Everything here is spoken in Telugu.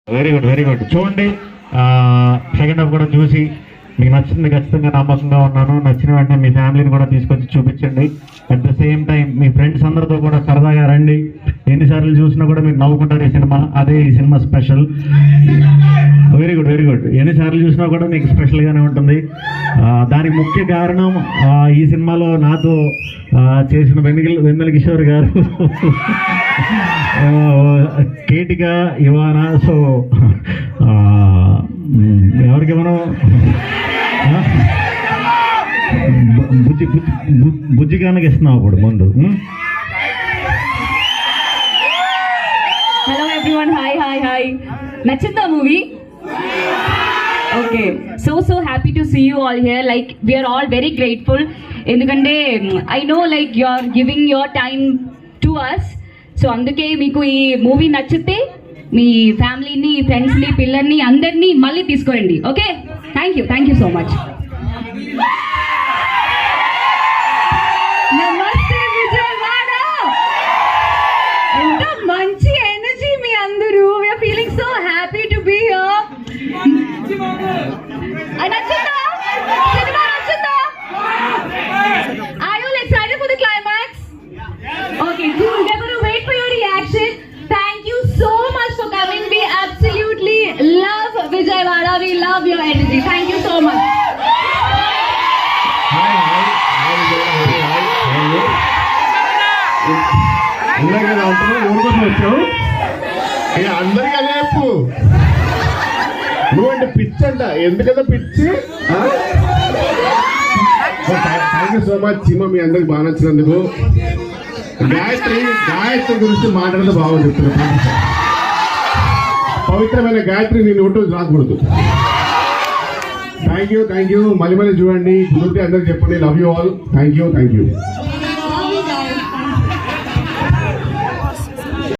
Very good very good. చూడండి సెకండ్ హాఫ్ కూడా చూసి మీకు నచ్చింది, ఖచ్చితంగా నమ్మకంగా ఉన్నాను. నచ్చిన వెంటనే మీ ఫ్యామిలీని కూడా తీసుకొచ్చి చూపించండి. At the same time me friends అందరితో కూడా సరదాగా రండి. ఎన్నిసార్లు చూసినా కూడా మీరు నవ్వుకుంటారు ఈ సినిమా. అదే ఈ cinema special. Very good very good. ఎన్నిసార్లు చూసినా కూడా మీకు స్పెషల్గానే ఉంటుంది. దానికి ముఖ్య కారణం ఈ సినిమాలో నాతో చేసిన వెన్నెల కిషోర్ గారు, కేటిక, ఇవానా. సో ఎవరికి మనం బుజ్జిగానికి ఇస్తున్నాం అప్పుడు ముందు. Hello everyone, hi hi hi. నచ్చిందా movie? Okay, so happy to see you all here. Like we're all very grateful. ఎందుకంటే I know like you are giving your time to us. So అందుకే మీకు ఈ మూవీ నచ్చితే మీ ఫ్యామిలీని, ఫ్రెండ్స్ని, పిల్లల్ని అందరినీ మళ్ళీ తీసుకురండి. Okay, thank you so much. నమస్తే విజయవాడ. ఎంత మంచి ఎనర్జీ మీ అందరూ. We're feeling so happy to be here. నచ్చిందా సినిమా? నచ్చిందా? Are you excited for the climax? Okay, cool. We're going to wait for your reaction. Thank you so much for coming. We absolutely love Vijayawada. We love your energy. Thank you so much. అందరికీ అదే చెప్పు. నువ్వంటే పిచ్చి అంట. ఎందుకంటే పిచ్చి. Thank you so much cinema మీ అందరికి బాగా నచ్చినందుకు. గాయత్రి గురించి మాట్లాడితే బాగుంది. చెప్తున్నా, పవిత్రమైన గాయత్రి నేను ఒకటి రాకూడదు. థ్యాంక్ యూ మళ్ళీ చూడండి. కుదిరితే అందరికి చెప్పండి. Love you all. Thank you.